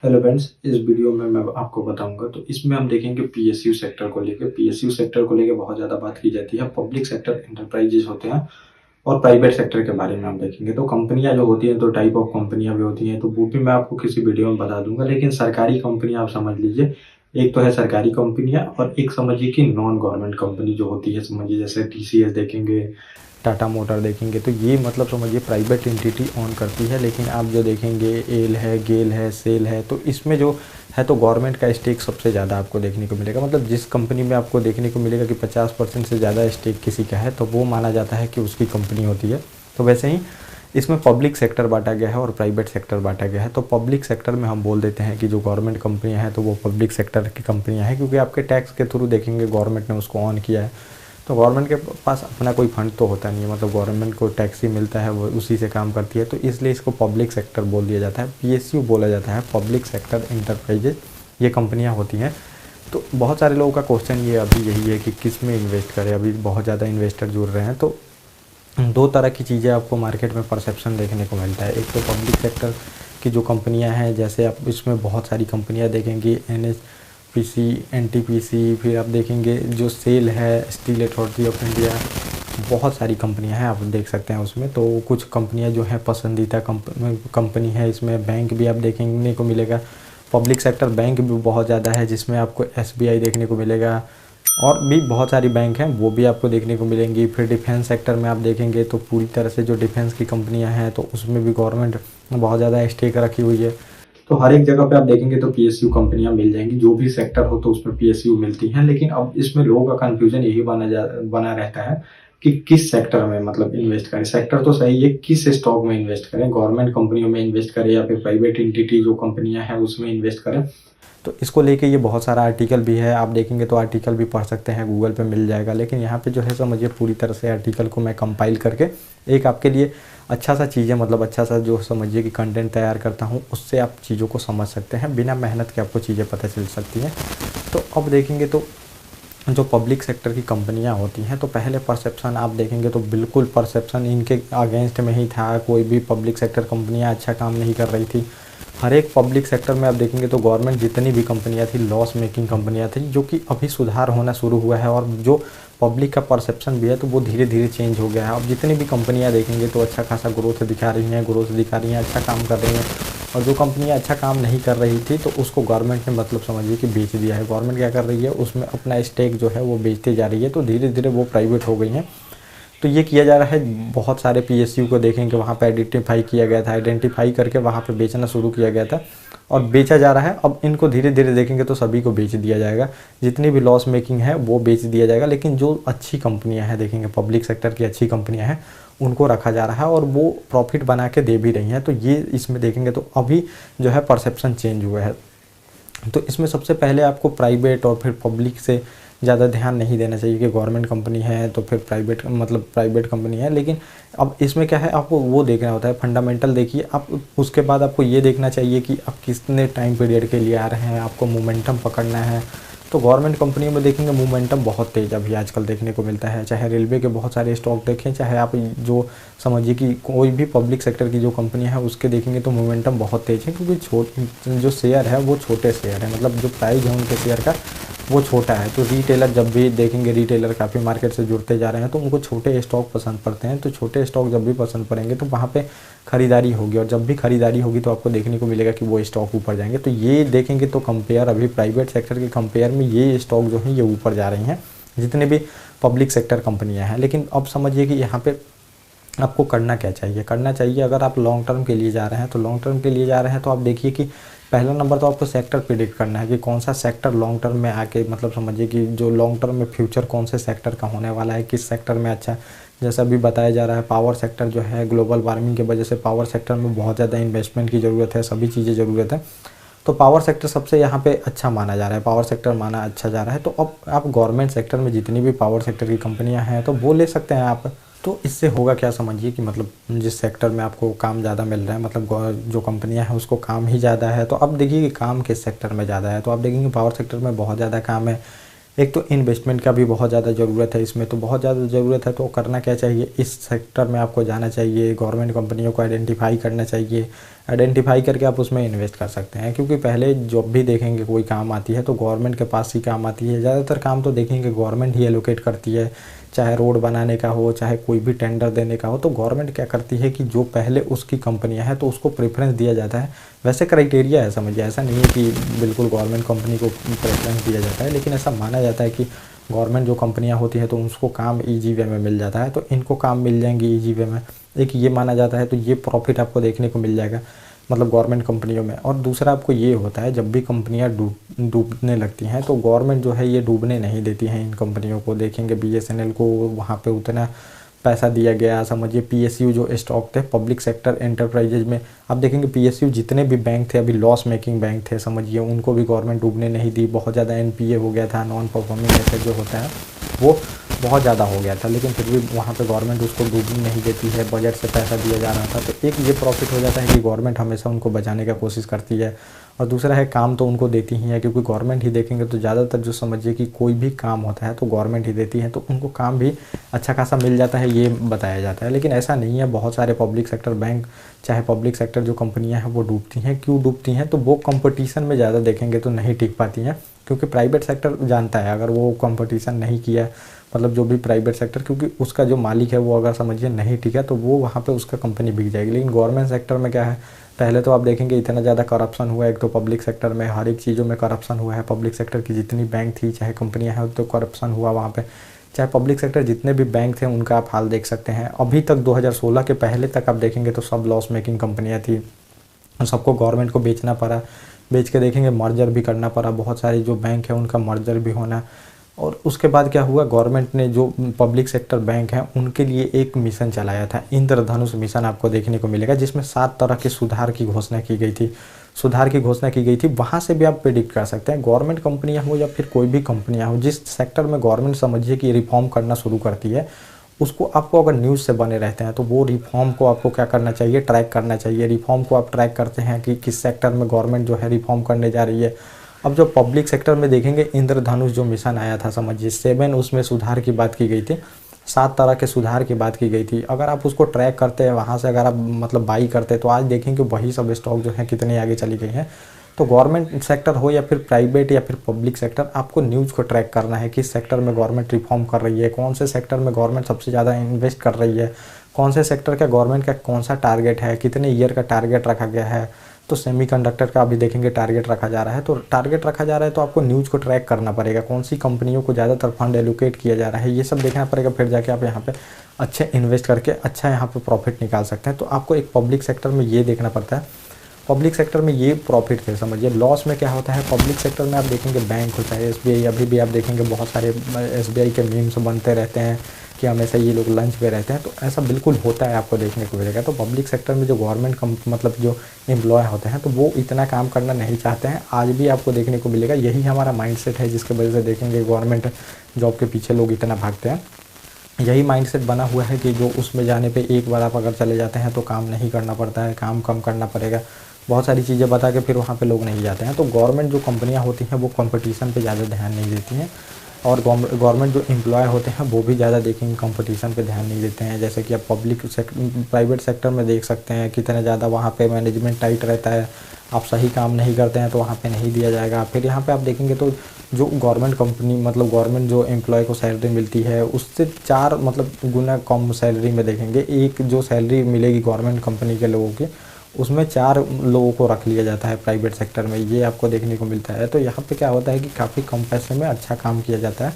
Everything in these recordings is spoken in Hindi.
हेलो फ्रेंड्स, इस वीडियो में मैं आपको बताऊंगा। तो इसमें हम देखेंगे पीएसयू सेक्टर को लेकर। पीएसयू सेक्टर को लेकर बहुत ज़्यादा बात की जाती है। पब्लिक सेक्टर एंटरप्राइजेज होते हैं और प्राइवेट सेक्टर के बारे में हम देखेंगे। तो कंपनियां जो होती हैं, तो टाइप ऑफ कंपनियां भी होती हैं, तो वो भी मैं आपको किसी वीडियो में बता दूंगा। लेकिन सरकारी कंपनियां आप समझ लीजिए, एक तो है सरकारी कंपनियां और एक समझिए कि नॉन गवर्नमेंट कंपनी जो होती है। समझिए जैसे टीसीएस देखेंगे, टाटा मोटर देखेंगे, तो ये मतलब समझिए प्राइवेट एंटिटी ऑन करती है। लेकिन आप जो देखेंगे एल है, गेल है, सेल है, तो इसमें जो है तो गवर्नमेंट का स्टेक सबसे ज़्यादा आपको देखने को मिलेगा। मतलब जिस कंपनी में आपको देखने को मिलेगा कि 50% से ज़्यादा स्टेक किसी का है, तो वो माना जाता है कि उसकी कंपनी होती है। तो वैसे ही इसमें पब्लिक सेक्टर बांटा गया है और प्राइवेट सेक्टर बांटा गया है। तो पब्लिक सेक्टर में हम बोल देते हैं कि जो गवर्नमेंट कंपनियां हैं तो वो पब्लिक सेक्टर की कंपनियां हैं, क्योंकि आपके टैक्स के थ्रू देखेंगे गवर्नमेंट ने उसको ऑन किया है। तो गवर्नमेंट के पास अपना कोई फंड तो होता नहीं है, मतलब गवर्नमेंट को टैक्स ही मिलता है, वो उसी से काम करती है। तो इसलिए इसको पब्लिक सेक्टर बोल दिया जाता है, पीएसयू बोला जाता है, पब्लिक सेक्टर इंटरप्राइजेज ये कंपनियां होती हैं। तो बहुत सारे लोगों का क्वेश्चन ये अभी यही है कि किस में इन्वेस्ट करें। अभी बहुत ज़्यादा इन्वेस्टर जुड़ रहे हैं। तो दो तरह की चीज़ें आपको मार्केट में परसेप्शन देखने को मिलता है। एक तो पब्लिक सेक्टर की जो कंपनियां हैं, जैसे आप इसमें बहुत सारी कंपनियां देखेंगी, एनएचपीसी, एनटीपीसी, फिर आप देखेंगे जो सेल है, स्टील अथॉरिटी ऑफ इंडिया, बहुत सारी कंपनियां हैं आप देख सकते हैं उसमें। तो कुछ कंपनियां जो हैं पसंदीदा कंपनी है। इसमें बैंक भी आप देखने को मिलेगा, पब्लिक सेक्टर बैंक भी बहुत ज़्यादा है, जिसमें आपको एसबीआई देखने को मिलेगा और भी बहुत सारी बैंक हैं वो भी आपको देखने को मिलेंगी। फिर डिफेंस सेक्टर में आप देखेंगे तो पूरी तरह से जो डिफेंस की कंपनियां हैं तो उसमें भी गवर्नमेंट बहुत ज़्यादा स्टेक रखी हुई है। तो हर एक जगह पे आप देखेंगे तो पीएसयू कंपनियां मिल जाएंगी, जो भी सेक्टर हो तो उसमें पीएसयू मिलती हैं। लेकिन अब इसमें लोगों का कंफ्यूजन यही बना रहता है कि किस सेक्टर में मतलब इन्वेस्ट करें। सेक्टर तो सही है, किस स्टॉक में इन्वेस्ट करें, गवर्नमेंट कंपनियों में इन्वेस्ट करें या फिर प्राइवेट एंटिटी जो कंपनियां हैं उसमें इन्वेस्ट करें। तो इसको लेके ये बहुत सारा आर्टिकल भी है, आप देखेंगे तो आर्टिकल भी पढ़ सकते हैं, गूगल पे मिल जाएगा। लेकिन यहाँ पे जो है समझिए पूरी तरह से आर्टिकल को मैं कंपाइल करके एक आपके लिए अच्छा सा चीज़ है, मतलब अच्छा सा जो समझिए कि कंटेंट तैयार करता हूँ, उससे आप चीज़ों को समझ सकते हैं। बिना मेहनत के आपको चीज़ें पता चल सकती हैं। तो अब देखेंगे तो जो पब्लिक सेक्टर की कंपनियां होती हैं, तो पहले परसेप्शन आप देखेंगे तो बिल्कुल परसेप्शन इनके अगेंस्ट में ही था। कोई भी पब्लिक सेक्टर कंपनियां अच्छा काम नहीं कर रही थी। हर एक पब्लिक सेक्टर में आप देखेंगे तो गवर्नमेंट जितनी भी कंपनियां थी लॉस मेकिंग कंपनियां थी, जो कि अभी सुधार होना शुरू हुआ है। और जो पब्लिक का परसेप्शन भी है तो वो धीरे धीरे चेंज हो गया है। अब जितनी भी कंपनियां देखेंगे तो अच्छा खासा ग्रोथ दिखा रही हैं, अच्छा काम कर रही हैं। और जो कंपनियां अच्छा काम नहीं कर रही थी तो उसको गवर्नमेंट ने मतलब समझिए कि बेच दिया है। गवर्नमेंट क्या कर रही है, उसमें अपना स्टेक जो है वो बेचते जा रही है, तो धीरे धीरे वो प्राइवेट हो गई हैं। तो ये किया जा रहा है। बहुत सारे पीएसयू को देखेंगे वहाँ पे आइडेंटिफाई किया गया था, आइडेंटिफाई करके वहाँ पे बेचना शुरू किया गया था और बेचा जा रहा है। अब इनको धीरे धीरे देखेंगे तो सभी को बेच दिया जाएगा, जितनी भी लॉस मेकिंग है वो बेच दिया जाएगा। लेकिन जो अच्छी कंपनियां हैं देखेंगे, पब्लिक सेक्टर की अच्छी कंपनियां हैं, उनको रखा जा रहा है और वो प्रॉफिट बना के दे भी रही हैं। तो ये इसमें देखेंगे तो अभी जो है परसेप्शन चेंज हुआ है। तो इसमें सबसे पहले आपको प्राइवेट और फिर पब्लिक से ज़्यादा ध्यान नहीं देना चाहिए कि गवर्नमेंट कंपनी है तो फिर प्राइवेट मतलब प्राइवेट कंपनी है। लेकिन अब इसमें क्या है, आपको वो देखना होता है, फंडामेंटल देखिए आप। उसके बाद आपको ये देखना चाहिए कि आप कितने टाइम पीरियड के लिए आ रहे हैं, आपको मोमेंटम पकड़ना है। तो गवर्नमेंट कंपनियों में देखेंगे मोमेंटम बहुत तेज़ अभी आजकल देखने को मिलता है। चाहे रेलवे के बहुत सारे स्टॉक देखें, चाहे आप जो समझिए कि कोई भी पब्लिक सेक्टर की जो कंपनियां हैं उसके देखेंगे तो मोमेंटम बहुत तेज़ है, क्योंकि जो शेयर है वो छोटे शेयर है, मतलब जो प्राइस है उनके शेयर का वो छोटा है। तो रिटेलर जब भी देखेंगे, रिटेलर काफ़ी मार्केट से जुड़ते जा रहे हैं, तो उनको छोटे स्टॉक पसंद पड़ते हैं। तो छोटे स्टॉक जब भी पसंद पड़ेंगे तो वहाँ पे खरीदारी होगी, और जब भी खरीदारी होगी तो आपको देखने को मिलेगा कि वो स्टॉक ऊपर जाएंगे। तो ये देखेंगे तो कंपेयर अभी प्राइवेट सेक्टर के कंपेयर में ये स्टॉक जो हैं ये ऊपर जा रही हैं, जितने भी पब्लिक सेक्टर कंपनियाँ हैं। लेकिन अब समझिए कि यहाँ पे आपको करना क्या चाहिए। करना चाहिए, अगर आप लॉन्ग टर्म के लिए जा रहे हैं तो लॉन्ग टर्म के लिए जा रहे हैं तो आप देखिए कि पहला नंबर तो आपको सेक्टर प्रिडिक्ट करना है कि कौन सा सेक्टर लॉन्ग टर्म में आके मतलब समझिए कि जो लॉन्ग टर्म में फ्यूचर कौन से सेक्टर का होने वाला है, किस सेक्टर में अच्छा। जैसा अभी बताया जा रहा है, पावर सेक्टर जो है ग्लोबल वार्मिंग की वजह से पावर सेक्टर में बहुत ज़्यादा इन्वेस्टमेंट की ज़रूरत है, सभी चीज़ें ज़रूरत है। तो पावर सेक्टर सबसे यहाँ पे अच्छा माना जा रहा है, पावर सेक्टर माना अच्छा जा रहा है। तो अब आप गवर्नमेंट सेक्टर में जितनी भी पावर सेक्टर की कंपनियां हैं तो वो ले सकते हैं आप। तो इससे होगा क्या समझिए कि मतलब जिस सेक्टर में आपको काम ज़्यादा मिल रहा है, मतलब जो कंपनियां हैं उसको काम ही ज़्यादा है। तो अब देखिए कि काम किस सेक्टर में ज़्यादा है, तो आप देखेंगे पावर सेक्टर में बहुत ज़्यादा काम है। एक तो इन्वेस्टमेंट का भी बहुत ज़्यादा ज़रूरत है इसमें, तो बहुत ज़्यादा ज़रूरत है। तो करना क्या चाहिए, इस सेक्टर में आपको जाना चाहिए, गवर्नमेंट कंपनियों को आइडेंटिफाई करना चाहिए, आइडेंटिफाई करके आप उसमें इन्वेस्ट कर सकते हैं। क्योंकि पहले जब भी देखेंगे कोई काम आती है तो गवर्नमेंट के पास ही काम आती है, ज़्यादातर काम तो देखेंगे गवर्नमेंट ही एलोकेट करती है, चाहे रोड बनाने का हो, चाहे कोई भी टेंडर देने का हो, तो गवर्नमेंट क्या करती है कि जो पहले उसकी कंपनियां हैं तो उसको प्रेफरेंस दिया जाता है। वैसे क्राइटेरिया है, समझिए, ऐसा नहीं है कि बिल्कुल गवर्नमेंट कंपनी को प्रेफरेंस दिया जाता है, लेकिन ऐसा माना जाता है कि गवर्नमेंट जो कंपनियां होती है तो उसको काम ईजी वे में मिल जाता है, तो इनको काम मिल जाएंगे ईजी वे में, एक ये माना जाता है। तो ये प्रॉफिट आपको देखने को मिल जाएगा मतलब गवर्नमेंट कंपनियों में। और दूसरा आपको ये होता है, जब भी कंपनियां डूबने लगती हैं तो गवर्नमेंट जो है ये डूबने नहीं देती है इन कंपनियों को। देखेंगे बीएसएनएल को वहाँ पे उतना पैसा दिया गया, समझिए पीएसयू जो स्टॉक थे पब्लिक सेक्टर एंटरप्राइजेज में, आप देखेंगे पीएसयू जितने भी बैंक थे अभी लॉस मेकिंग बैंक थे, समझिए उनको भी गवर्नमेंट डूबने नहीं दी। बहुत ज़्यादा एनपीए हो गया था, नॉन परफॉर्मिंग एसेट जो होता है वो बहुत ज़्यादा हो गया था, लेकिन फिर भी वहाँ पे गवर्नमेंट उसको डूबने नहीं देती है, बजट से पैसा दिया जा रहा था। तो एक ये प्रॉफिट हो जाता है कि गवर्नमेंट हमेशा उनको बचाने का कोशिश करती है। और दूसरा है काम तो उनको देती ही है, क्योंकि गवर्नमेंट ही देखेंगे तो ज़्यादातर जो समझिए कि कोई भी काम होता है तो गवर्नमेंट ही देती है, तो उनको काम भी अच्छा खासा मिल जाता है, ये बताया जाता है। लेकिन ऐसा नहीं है, बहुत सारे पब्लिक सेक्टर बैंक चाहे पब्लिक सेक्टर जो कंपनियां हैं वो डूबती हैं। क्यों डूबती हैं? तो वो कंपटीशन में ज़्यादा देखेंगे तो नहीं टिक पाती हैं, क्योंकि प्राइवेट सेक्टर जानता है अगर वो कंपटीशन नहीं किया, मतलब जो भी प्राइवेट सेक्टर, क्योंकि उसका जो मालिक है वो अगर समझिए नहीं टिका तो वो वहाँ पे उसका कंपनी बिक जाएगी। लेकिन गवर्नमेंट सेक्टर में क्या है, पहले तो आप देखेंगे इतना ज़्यादा करप्शन हुआ है, एक तो पब्लिक सेक्टर में हर एक चीज़ों में करप्शन हुआ है। पब्लिक सेक्टर की जितनी बैंक थी चाहे कंपनियाँ हैं तो करप्शन हुआ वहाँ पे। चाहे पब्लिक सेक्टर जितने भी बैंक थे उनका आप हाल देख सकते हैं। अभी तक 2016 के पहले तक आप देखेंगे तो सब लॉस मेकिंग कंपनियाँ थी, सबको गवर्नमेंट को बेचना पड़ा, बेच के देखेंगे मर्जर भी करना पड़ा, बहुत सारे जो बैंक है उनका मर्जर भी होना। और उसके बाद क्या हुआ, गवर्नमेंट ने जो पब्लिक सेक्टर बैंक हैं उनके लिए एक मिशन चलाया था, इंद्रधनुष मिशन आपको देखने को मिलेगा, जिसमें 7 तरह के सुधार की घोषणा की गई थी। वहाँ से भी आप प्रेडिक्ट कर सकते हैं, गवर्नमेंट कंपनियां हो या फिर कोई भी कंपनियां हो, जिस सेक्टर में गवर्नमेंट समझिए कि रिफॉर्म करना शुरू करती है, उसको आपको अगर न्यूज़ से बने रहते हैं तो वो रिफॉर्म को आपको क्या करना चाहिए, ट्रैक करना चाहिए। रिफॉर्म को आप ट्रैक करते हैं कि किस सेक्टर में गवर्नमेंट जो है रिफॉर्म करने जा रही है। अब जो पब्लिक सेक्टर में देखेंगे इंद्रधनुष जो मिशन आया था, समझिए 7 उसमें सुधार की बात की गई थी, 7 तरह के सुधार की बात की गई थी। अगर आप उसको ट्रैक करते हैं वहाँ से, अगर आप मतलब बाई करते हैं तो आज देखेंगे वही सब स्टॉक जो है कितने आगे चली गई हैं। तो गवर्नमेंट सेक्टर हो या फिर प्राइवेट या फिर पब्लिक सेक्टर, आपको न्यूज़ को ट्रैक करना है, किस सेक्टर में गवर्नमेंट रिफॉर्म कर रही है, कौन से सेक्टर में गवर्नमेंट सबसे ज़्यादा इन्वेस्ट कर रही है, कौन से सेक्टर का गवर्नमेंट का कौन सा टारगेट है, कितने ईयर का टारगेट रखा गया है। तो सेमीकंडक्टर का अभी देखेंगे टारगेट रखा जा रहा है, तो टारगेट रखा जा रहा है तो आपको न्यूज़ को ट्रैक करना पड़ेगा, कौन सी कंपनियों को ज़्यादातर फंड एलोकेट किया जा रहा है, ये सब देखना पड़ेगा। फिर जाके आप यहाँ पे अच्छे इन्वेस्ट करके अच्छा यहाँ पे प्रॉफिट निकाल सकते हैं। तो आपको एक पब्लिक सेक्टर में ये देखना पड़ता है, पब्लिक सेक्टर में ये प्रॉफिट थे, समझिए। लॉस में क्या होता है, पब्लिक सेक्टर में आप देखेंगे बैंक होता है, एसबीआई, अभी भी आप देखेंगे बहुत सारे एसबीआई के मीम्स बनते रहते हैं कि हमेशा ये लोग लंच पे रहते हैं, तो ऐसा बिल्कुल होता है, आपको देखने को मिलेगा। तो पब्लिक सेक्टर में जो गवर्नमेंट मतलब जो एम्प्लॉय होते हैं तो वो इतना काम करना नहीं चाहते हैं, आज भी आपको देखने को मिलेगा। यही हमारा माइंडसेट है जिसकी वजह से देखेंगे गवर्नमेंट जॉब के पीछे लोग इतना भागते हैं। यही माइंडसेट बना हुआ है कि जो उसमें जाने पे एक बार आप अगर चले जाते हैं तो काम नहीं करना पड़ता है, काम कम करना पड़ेगा, बहुत सारी चीज़ें बता के फिर वहाँ पे लोग नहीं जाते हैं। तो गवर्नमेंट जो कंपनियाँ होती हैं वो कंपटीशन पे ज़्यादा ध्यान नहीं देती हैं, और गवर्नमेंट जो एम्प्लॉय होते हैं वो भी ज़्यादा देखेंगे कंपटीशन पे ध्यान नहीं देते हैं। जैसे कि आप प्राइवेट सेक्टर में देख सकते हैं कितना ज़्यादा वहाँ पे मैनेजमेंट टाइट रहता है, आप सही काम नहीं करते हैं तो वहाँ पे नहीं दिया जाएगा। फिर यहाँ पे आप देखेंगे तो जो गवर्नमेंट कंपनी मतलब गवर्नमेंट जो एम्प्लॉय को सैलरी मिलती है उससे 4 मतलब गुना कम सैलरी में देखेंगे। एक जो सैलरी मिलेगी गवर्नमेंट कंपनी के लोगों की, उसमें 4 लोगों को रख लिया जाता है प्राइवेट सेक्टर में, ये आपको देखने को मिलता है। तो यहाँ पे क्या होता है कि काफ़ी कम पैसे में अच्छा काम किया जाता है,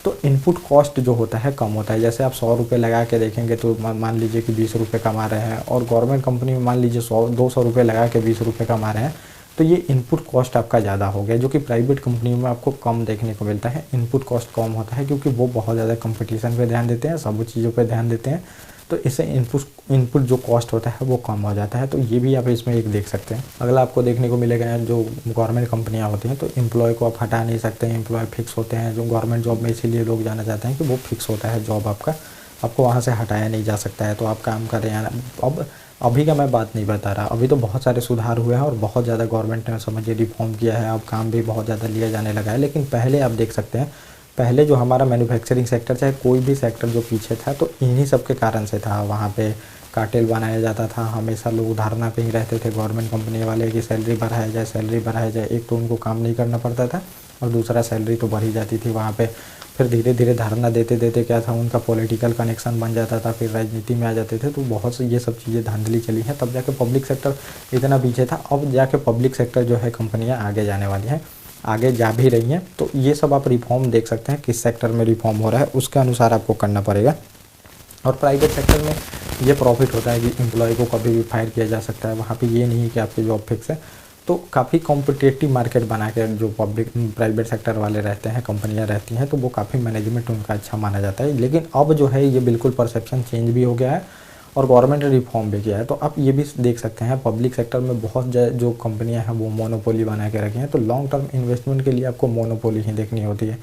तो इनपुट कॉस्ट जो होता है कम होता है। जैसे आप 100 रुपये लगा के देखेंगे तो मान लीजिए कि 20 रुपये कमा रहे हैं, और गवर्नमेंट कंपनी में मान लीजिए 200 रुपये लगा के 20 रुपये कमा रहे हैं, तो ये इनपुट कॉस्ट आपका ज़्यादा हो गया, जो कि प्राइवेट कंपनियों में आपको कम देखने को मिलता है। इनपुट कॉस्ट कम होता है क्योंकि वो बहुत ज़्यादा कंपटीशन पे ध्यान देते हैं, सब चीज़ों पे ध्यान देते हैं, तो इससे इनपुट जो कॉस्ट होता है वो कम हो जाता है। तो ये भी आप इसमें एक देख सकते हैं। अगला आपको देखने को मिलेगा जो गवर्नमेंट कंपनियां होती हैं तो एम्प्लॉय को आप हटा नहीं सकते हैं, एम्प्लॉय फिक्स होते हैं। जो गवर्नमेंट जॉब में इसीलिए लोग जाना चाहते हैं कि वो फिक्स होता है जॉब आपका, आपको वहाँ से हटाया नहीं जा सकता है, तो आप काम करें। अब अभी का मैं बात नहीं बता रहा, अभी तो बहुत सारे सुधार हुए हैं और बहुत ज़्यादा गवर्नमेंट ने समझिए रिफॉर्म किया है, अब काम भी बहुत ज़्यादा लिया जाने लगा है। लेकिन पहले आप देख सकते हैं, पहले जो हमारा मैन्युफैक्चरिंग सेक्टर चाहे कोई भी सेक्टर जो पीछे था तो इन्हीं सब के कारण से था। वहाँ पे कार्टेल बनाया जाता था, हमेशा लोग धारणा पे ही रहते थे गवर्नमेंट कंपनी वाले की सैलरी बढ़ाया जाए, सैलरी बढ़ाया जाए। एक तो उनको काम नहीं करना पड़ता था और दूसरा सैलरी तो बढ़ ही जाती थी वहाँ पे। फिर धीरे धीरे धारणा देते देते क्या था, उनका पॉलिटिकल कनेक्शन बन जाता था, फिर राजनीति में आ जाते थे। तो बहुत सी ये सब चीज़ें धांधली चली हैं, तब जाके पब्लिक सेक्टर इतना पीछे था। अब जाके पब्लिक सेक्टर जो है कंपनियाँ आगे जाने वाली हैं, आगे जा भी रही हैं। तो ये सब आप रिफॉर्म देख सकते हैं, किस सेक्टर में रिफॉर्म हो रहा है उसके अनुसार आपको करना पड़ेगा। और प्राइवेट सेक्टर में ये प्रॉफिट होता है कि एम्प्लॉय को कभी भी फायर किया जा सकता है, वहाँ पे ये नहीं है कि आपकी जॉब फिक्स है। तो काफ़ी कॉम्पिटिटिव मार्केट बना के जो प्राइवेट सेक्टर वाले रहते हैं, कंपनियां रहती हैं, तो वो काफ़ी मैनेजमेंट उनका अच्छा माना जाता है। लेकिन अब जो है ये बिल्कुल परसेप्शन चेंज भी हो गया है और गवर्नमेंट ने रिफॉर्म भी किया है। तो आप ये भी देख सकते हैं पब्लिक सेक्टर में बहुत जो कंपनियाँ हैं वो मोनोपोली बना के रखी हैं। तो लॉन्ग टर्म इन्वेस्टमेंट के लिए आपको मोनोपोली ही देखनी होती है।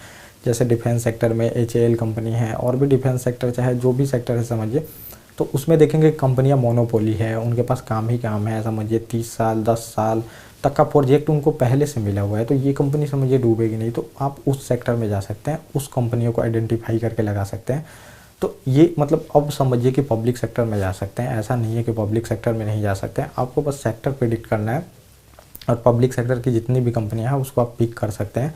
जैसे डिफेंस सेक्टर में HAL कंपनी है, और भी डिफेंस सेक्टर चाहे जो भी सेक्टर है समझिए, तो उसमें देखेंगे कंपनियां मोनोपोली है, उनके पास काम ही काम है। समझिए 30 साल 10 साल तक का प्रोजेक्ट उनको पहले से मिला हुआ है, तो ये कंपनी समझिए डूबेगी नहीं। तो आप उस सेक्टर में जा सकते हैं, उस कंपनियों को आइडेंटिफाई करके लगा सकते हैं। तो ये मतलब अब समझिए कि पब्लिक सेक्टर में जा सकते हैं, ऐसा नहीं है कि पब्लिक सेक्टर में नहीं जा सकते हैं। आपको बस सेक्टर प्रेडिक्ट करना है और पब्लिक सेक्टर की जितनी भी कंपनियां हैं उसको आप पिक कर सकते हैं,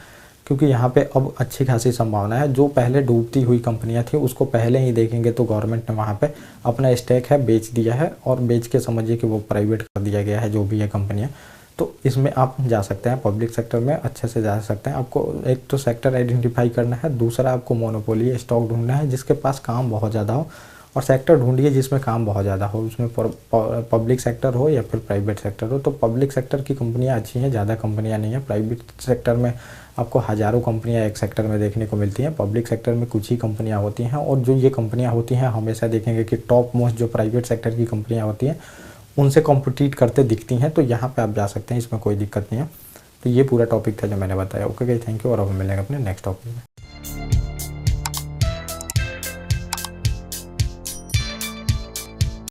क्योंकि यहाँ पे अब अच्छी खासी संभावना है। जो पहले डूबती हुई कंपनियां थी उसको पहले ही देखेंगे तो गवर्नमेंट ने वहाँ पे अपना स्टेक है बेच दिया है, और बेच के समझिए कि वो प्राइवेट कर दिया गया है जो भी है कंपनियां। तो इसमें आप जा सकते हैं, पब्लिक सेक्टर में अच्छे से जा सकते हैं। आपको एक तो सेक्टर आइडेंटिफाई करना है, दूसरा आपको मोनोपोली स्टॉक ढूंढना है जिसके पास काम बहुत ज़्यादा हो, और सेक्टर ढूंढिए जिसमें काम बहुत ज़्यादा हो, उसमें पब्लिक सेक्टर हो या फिर प्राइवेट सेक्टर हो। तो पब्लिक सेक्टर की कंपनियां अच्छी हैं, ज़्यादा कंपनियां नहीं हैं। प्राइवेट सेक्टर में आपको हज़ारों कंपनियां एक सेक्टर में देखने को मिलती हैं, पब्लिक सेक्टर में कुछ ही कंपनियां होती हैं। और जो ये कंपनियां होती हैं हमेशा देखेंगे कि टॉप मोस्ट जो प्राइवेट सेक्टर की कंपनियाँ होती हैं उनसे कॉम्पिटिट करते दिखती हैं। तो यहाँ पर आप जा सकते हैं, इसमें कोई दिक्कत नहीं है। तो ये पूरा टॉपिक था जो मैंने बताया। ओके गाइस, थैंक यू, और अब मिलेंगे अपने नेक्स्ट टॉपिक में।